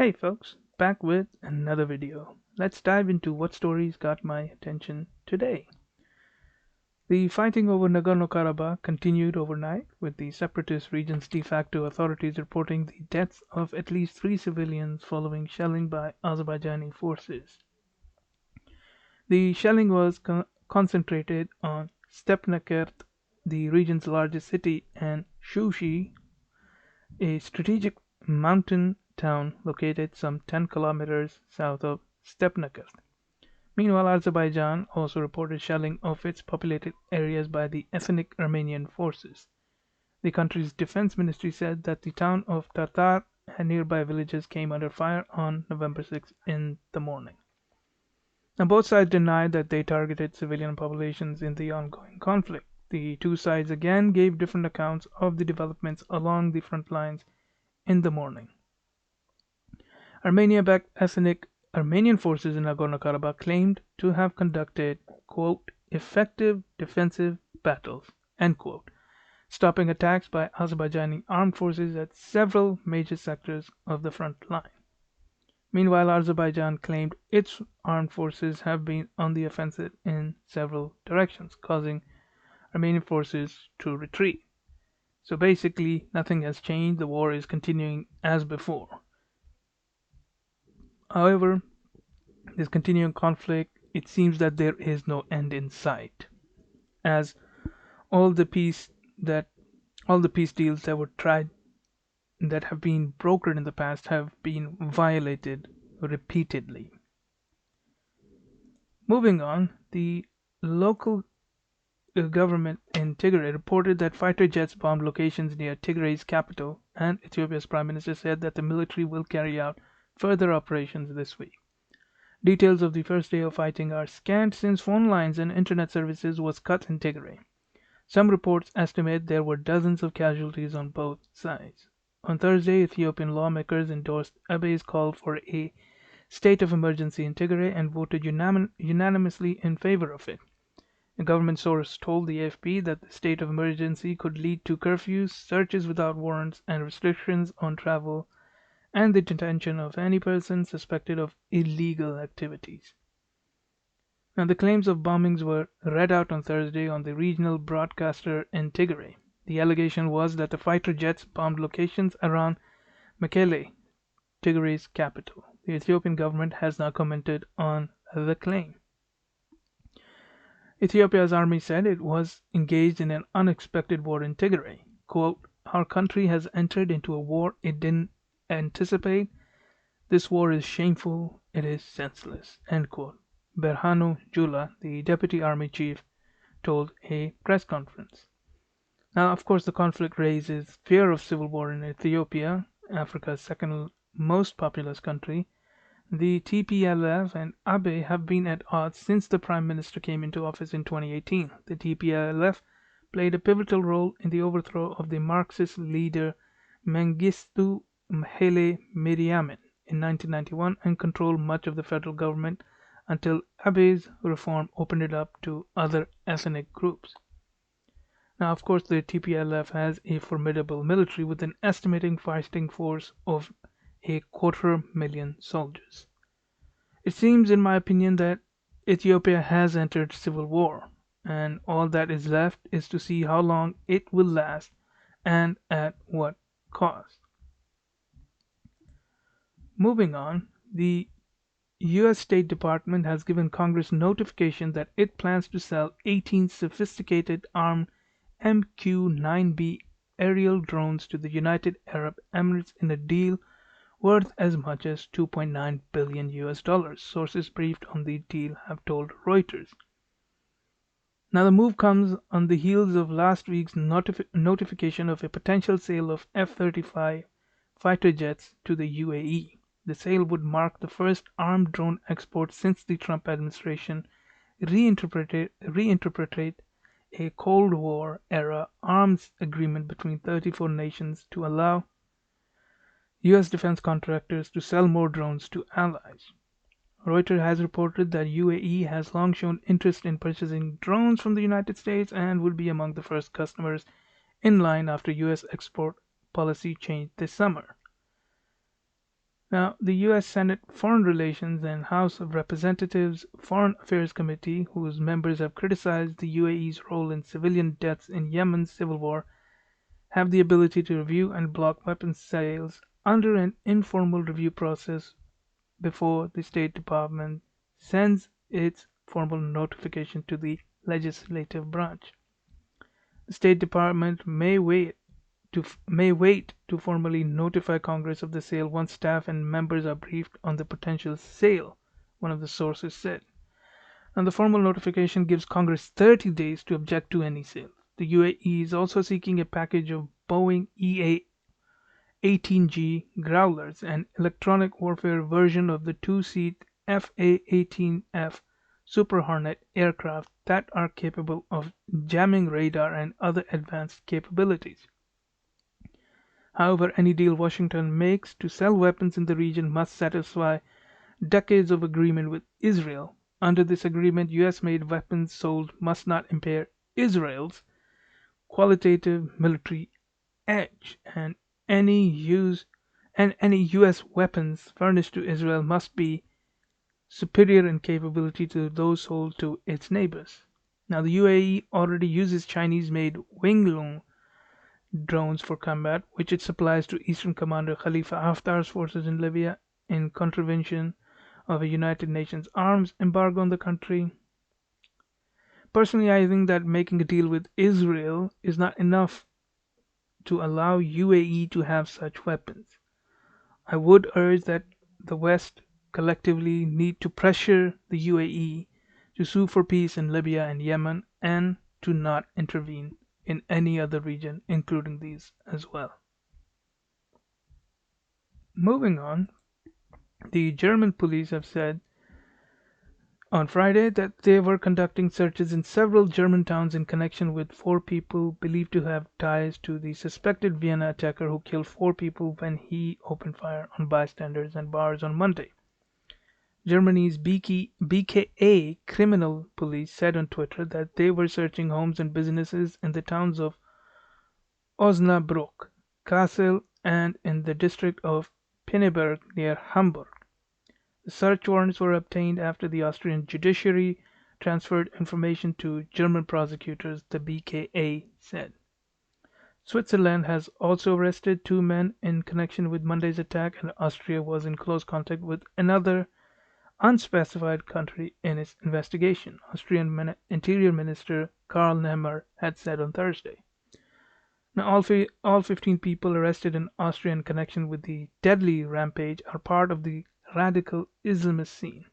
Hey folks, back with another video. Let's dive into what stories got my attention today. The fighting over Nagorno-Karabakh continued overnight, with the separatist region's de facto authorities reporting the deaths of at least three civilians following shelling by Azerbaijani forces. The shelling was concentrated on Stepnakert, the region's largest city, and Shushi, a strategic mountain town located some 10 kilometers south of Stepnakert. Meanwhile, Azerbaijan also reported shelling of its populated areas by the ethnic Armenian forces. The country's defense ministry said that the town of Tartar and nearby villages came under fire on November 6 in the morning. Now, both sides denied that they targeted civilian populations in the ongoing conflict. The two sides again gave different accounts of the developments along the front lines in the morning. Armenia-backed ethnic Armenian forces in Nagorno-Karabakh claimed to have conducted, quote, effective defensive battles, end quote, stopping attacks by Azerbaijani armed forces at several major sectors of the front line. Meanwhile, Azerbaijan claimed its armed forces have been on the offensive in several directions, causing Armenian forces to retreat. So basically, nothing has changed. The war is continuing as before. However, this continuing conflict, it seems that there is no end in sight, as all the peace that all the peace deals that were tried that have been brokered in the past have been violated repeatedly. Moving on, the local government in Tigray reported that fighter jets bombed locations near Tigray's capital, and Ethiopia's prime minister said that the military will carry out further operations this week. Details of the first day of fighting are scant since phone lines and internet services was cut in Tigray. Some reports estimate there were dozens of casualties on both sides. On Thursday, Ethiopian lawmakers endorsed Abiy's call for a state of emergency in Tigray and voted unanimously in favor of it. A government source told the AFP that the state of emergency could lead to curfews, searches without warrants, and restrictions on travel and the detention of any person suspected of illegal activities. Now, the claims of bombings were read out on Thursday on the regional broadcaster in Tigray. The allegation was that the fighter jets bombed locations around Mekelle, Tigray's capital. The Ethiopian government has now commented on the claim. Ethiopia's army said it was engaged in an unexpected war in Tigray. Quote, our country has entered into a war it didn't anticipate. This war is shameful, it is senseless, end quote. Berhanu Jula, the deputy army chief, told a press conference. Now, of course, the conflict raises fear of civil war in Ethiopia, Africa's second most populous country. The TPLF and Abiy have been at odds since the prime minister came into office in 2018. The TPLF played a pivotal role in the overthrow of the Marxist leader Mengistu Haile Mariam in 1991 and controlled much of the federal government until Abiy's reform opened it up to other ethnic groups. Now, of course, the TPLF has a formidable military with an estimated fighting force of 250,000 soldiers. It seems, in my opinion, that Ethiopia has entered civil war, and all that is left is to see how long it will last and at what cost. Moving on, the US State Department has given Congress notification that it plans to sell 18 sophisticated armed MQ-9B aerial drones to the United Arab Emirates in a deal worth as much as $2.9 billion, sources briefed on the deal have told Reuters. Now, the move comes on the heels of last week's notification of a potential sale of F-35 fighter jets to the UAE. The sale would mark the first armed drone export since the Trump administration reinterpreted a Cold War era arms agreement between 34 nations to allow US defense contractors to sell more drones to allies. Reuters has reported that UAE has long shown interest in purchasing drones from the United States and would be among the first customers in line after US export policy changed this summer. Now, the U.S. Senate Foreign Relations and House of Representatives Foreign Affairs Committee, whose members have criticized the UAE's role in civilian deaths in Yemen's civil war, have the ability to review and block weapons sales under an informal review process before the State Department sends its formal notification to the legislative branch. The State Department may wait to formally notify Congress of the sale once staff and members are briefed on the potential sale, one of the sources said. And the formal notification gives Congress 30 days to object to any sale. The UAE is also seeking a package of Boeing EA-18G Growlers, an electronic warfare version of the two-seat FA-18F Super Hornet aircraft that are capable of jamming radar and other advanced capabilities. However, any deal Washington makes to sell weapons in the region must satisfy decades of agreement with Israel. Under this agreement, US-made weapons sold must not impair Israel's qualitative military edge, and any US weapons furnished to Israel must be superior in capability to those sold to its neighbors. Now, the UAE already uses Chinese-made Winglong drones for combat, which it supplies to Eastern Commander Khalifa Haftar's forces in Libya in contravention of a United Nations arms embargo on the country. Personally, I think that making a deal with Israel is not enough to allow UAE to have such weapons. I would urge that the West collectively need to pressure the UAE to sue for peace in Libya and Yemen and to not intervene in any other region, including these as well. Moving on, the German police have said on Friday that they were conducting searches in several German towns in connection with four people believed to have ties to the suspected Vienna attacker who killed four people when he opened fire on bystanders and bars on Monday. Germany's BKA criminal police said on Twitter that they were searching homes and businesses in the towns of Osnabrück, Kassel, and in the district of Pinneberg near Hamburg. The search warrants were obtained after the Austrian judiciary transferred information to German prosecutors, the BKA said. Switzerland has also arrested two men in connection with Monday's attack, and Austria was in close contact with another unspecified country in its investigation, Austrian Interior Minister Karl Nehammer had said on Thursday. Now, all 15 people arrested in Austria in connection with the deadly rampage are part of the radical Islamist scene,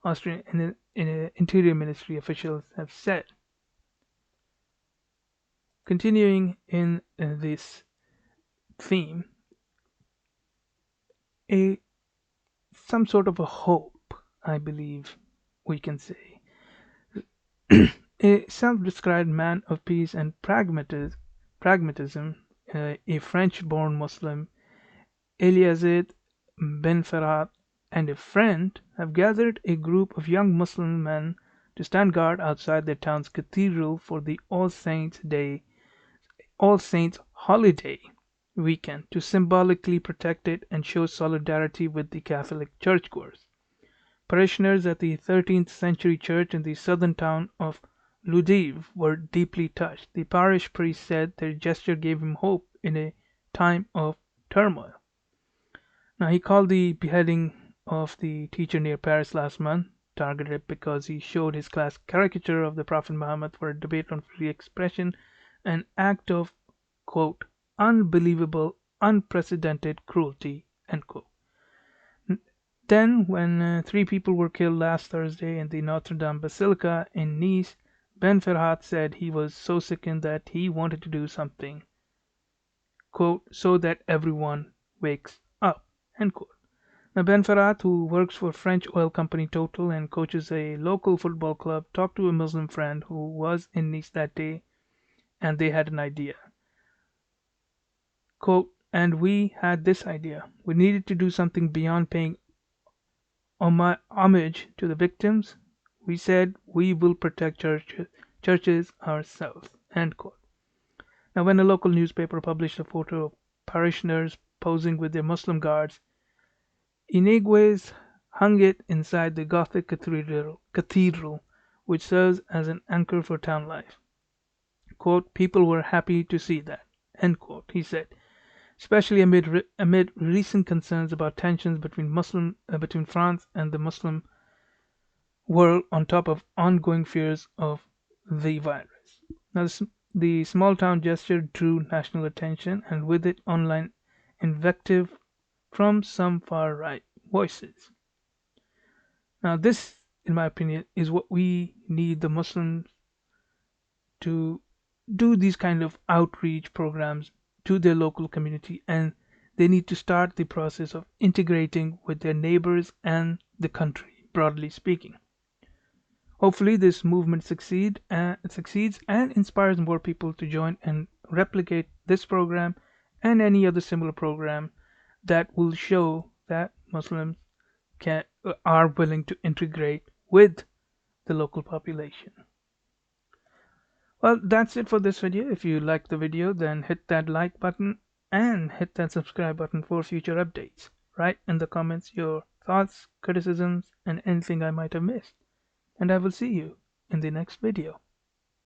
Austrian Interior Ministry officials have said. Continuing in this theme, some sort of a hope, I believe we can say. A self-described man of peace and pragmatism, a French-born Muslim, Eliazid Ben-Ferhat, and a friend have gathered a group of young Muslim men to stand guard outside their town's cathedral for the All Saints holiday weekend to symbolically protect it and show solidarity with the Catholic churchgoers. Parishioners at the 13th century church in the southern town of Lviv were deeply touched. The parish priest said their gesture gave him hope in a time of turmoil. Now, he called the beheading of the teacher near Paris last month targeted because he showed his class caricature of the Prophet Muhammad for a debate on free expression, an act of, quote, unbelievable, unprecedented cruelty, end quote. Then, when three people were killed last Thursday in the Notre Dame Basilica in Nice, Ben Ferhat said he was so sickened that he wanted to do something, quote, so that everyone wakes up, end quote. Now, Ben Ferhat, who works for French oil company Total and coaches a local football club, talked to a Muslim friend who was in Nice that day, and they had an idea. Quote, and we had this idea. We needed to do something beyond paying homage to the victims. We said we will protect churches ourselves, end quote. Now, when a local newspaper published a photo of parishioners posing with their Muslim guards, Inigues hung it inside the Gothic cathedral, which serves as an anchor for town life. Quote, "People were happy to see that," end quote, he said, especially amid recent concerns about tensions between France and the Muslim world, on top of ongoing fears of the virus. Now, the small town gesture drew national attention, and with it, online invective from some far right voices. Now, this, in my opinion, is what we need the Muslims to do, these kind of outreach programs to their local community, and they need to start the process of integrating with their neighbors and the country, broadly speaking. Hopefully, this movement succeeds and inspires more people to join and replicate this program and any other similar program that will show that Muslims are willing to integrate with the local population. Well, that's it for this video. If you liked the video, then hit that like button and hit that subscribe button for future updates. Write in the comments your thoughts, criticisms, and anything I might have missed. And I will see you in the next video.